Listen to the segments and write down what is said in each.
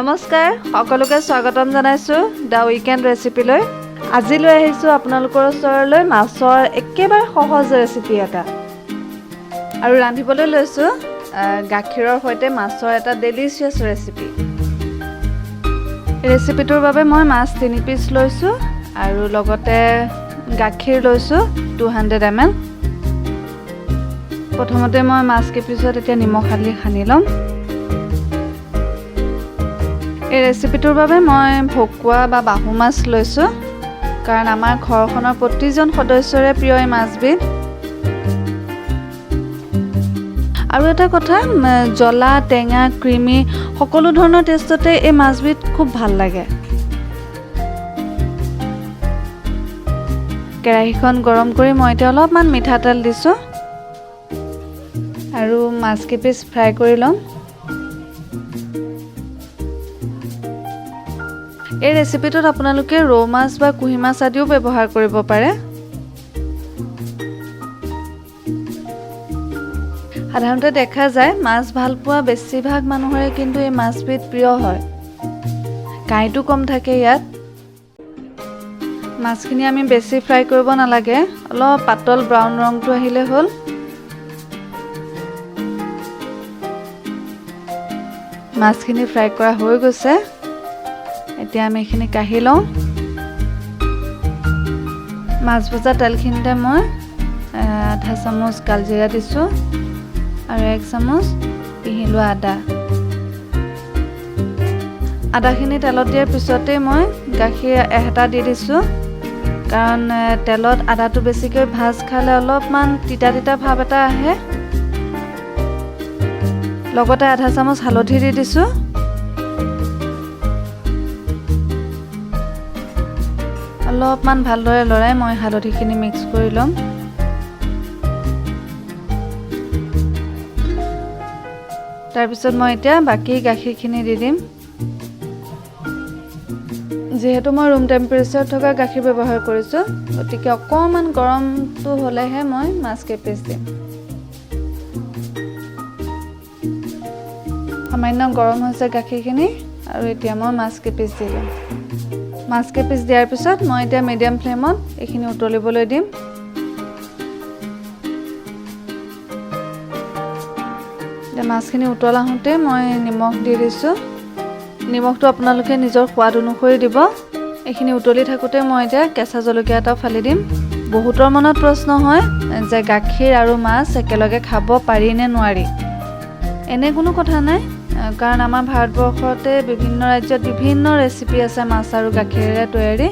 নমস্কাৰ সকলোকে স্বাগতম জনাইছো দা উইকেণ্ড ৰেচিপিলৈ আজি লৈ আহিছো আপোনালোকৰ ওচৰলৈ মাছৰ একেবাৰে সহজ ৰেচিপি এটা আৰু ৰান্ধিবলৈ লৈছো গাখীৰৰ সৈতে মাছৰ এটা ডেলিচিয়াছ ৰেচিপি ৰেচিপিটোৰ বাবে মই মাছ 3 পিচ লৈছো আৰু লগতে গাখীৰ লৈছো 200 ml প্ৰথমতে মই মাছ কেইপিছত এতিয়া নিমখ হালধি সানি লম এই ৰেচিপিটোৰ বাবে মই ভকুৱা বা বাহু মাছ লৈছো কাৰণ আমাৰ ঘৰখনৰ প্ৰতিজন সদস্যৰে প্ৰিয় এই মাছবিধ আৰু এটা কথা জ্বলা টেঙা ক্ৰিমি সকলো ধৰণৰ টেষ্টতে এই মাছবিধ খুব ভাল লাগে কেৰাহীখন গৰম কৰি মই এতিয়া অলপমান মিঠাতেল দিছো আৰু মাছ কেইপিচ ফ্ৰাই কৰি লম এই ৰেচিপিটোত আপোনালোকে ৰৌ মাছ বা কুহি মাছ আদিও ব্যৱহাৰ কৰিব পাৰে সাধাৰণতে দেখা যায় মাছ ভাল পোৱা বেছিভাগ মানুহৰে কিন্তু এই মাছবিধ প্ৰিয় হয় কাইটো কম থাকে ইয়াত মাছখিনি আমি বেছি ফ্ৰাই কৰিব নালাগে অলপ পাতল ব্ৰাউন ৰংটো আহিলে হ'ল মাছখিনি ফ্ৰাই কৰা হৈ গৈছে এতিয়া আমি এখিনি কাঢ়ি লওঁ মাছ ভজা তেলখিনিতে মই আধা চামুচ কালজিৰা দিছোঁ আৰু 1 চামুচ পিহি লোৱা আদাখিনি তেলত দিয়াৰ পিছতে মই গাখীৰ এটা দি দিছোঁ কাৰণ তেলত আদাটো বেছিকৈ ভাজ খালে অলপমান তিতা তিতা ভাৱ এটা আহে লগতে আধা চামুচ হালধি দি দিছোঁ অলপমান ভালদৰে লৰাই মই হালধিখিনি মিক্স কৰি ল'ম তাৰপিছত মই এতিয়া বাকি গাখীৰখিনি দি দিম যেহেতু মই ৰুম টেম্পাৰেচাৰত থকা গাখীৰ ব্যৱহাৰ কৰিছোঁ গতিকে অকণমান গৰমটো হ'লেহে মই মাছ কেইপিচ দিম সামান্য গৰম হৈছে গাখীৰখিনি আৰু এতিয়া মই মাছ কেইপিচ দিলোঁ মাছ কেইপিচ দিয়াৰ পিছত মই এতিয়া মিডিয়াম ফ্লেমত এইখিনি উতলিবলৈ দিম মাছখিনি উতলা হওঁতে মই নিমখ দি দিছোঁ নিমখটো আপোনালোকে নিজৰ সোৱাদ অনুসৰি দিব এইখিনি উতলি থাকোঁতে মই এতিয়া কেঁচা জলকীয়া এটা ফালি দিম বহুতৰ মনত প্ৰশ্ন হয় যে গাখীৰ আৰু মাছ একেলগে খাব পাৰি নে নোৱাৰি এনে কোনো কথা নাই কাৰণ আমাৰ ভাৰতবৰ্ষতে বিভিন্ন ৰাজ্যত বিভিন্ন ৰেচিপি আছে মাছ আৰু গাখীৰেৰে তৈয়াৰী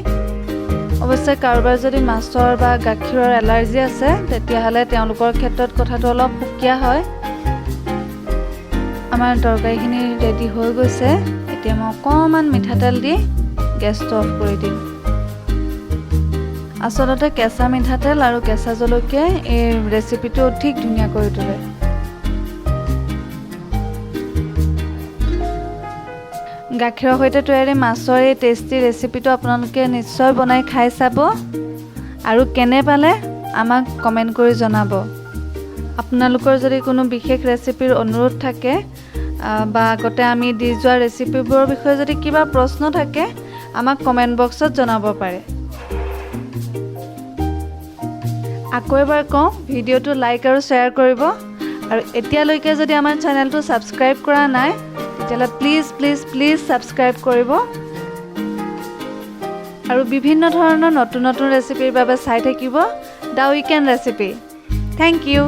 অৱশ্যে কাৰোবাৰ যদি মাছৰ বা গাখীৰৰ এলাৰ্জি আছে তেতিয়াহ'লে তেওঁলোকৰ ক্ষেত্ৰত কথাটো অলপ সুকীয়া হয় আমাৰ তৰকাৰীখিনি ৰেডি হৈ গৈছে এতিয়া মই অকণমান মিঠাতেল দি গেছটো অফ কৰি দিম আচলতে কেঁচা মিঠাতেল আৰু কেঁচা জলকীয়াই এই ৰেচিপিটো ঠিক ধুনীয়া কৰি তোলে গাখীৰৰ সৈতে তৈয়াৰী মাছৰ এই টেষ্টি ৰেচিপিটো আপোনালোকে নিশ্চয় বনাই খাই চাব আৰু কেনে পালে আমাক কমেণ্ট কৰি জনাব আপোনালোকৰ যদি কোনো বিশেষ ৰেচিপিৰ অনুৰোধ থাকে বা আগতে আমি দি যোৱা ৰেচিপিবোৰৰ বিষয়ে যদি কিবা প্ৰশ্ন থাকে আমাক কমেণ্ট বক্সত জনাব পাৰে আকৌ এবাৰ কওঁ ভিডিঅ'টো লাইক আৰু শ্বেয়াৰ কৰিব আৰু এতিয়ালৈকে যদি আমাৰ চেনেলটো ছাবস্ক্ৰাইব কৰা নাই তেতিয়াহ'লে প্লিজ ছাবস্ক্ৰাইব কৰিব আৰু বিভিন্ন ধৰণৰ নতুন ৰেচিপিৰ বাবে চাই থাকিব দা উইকেণ্ড ৰেচিপি থেংক ইউ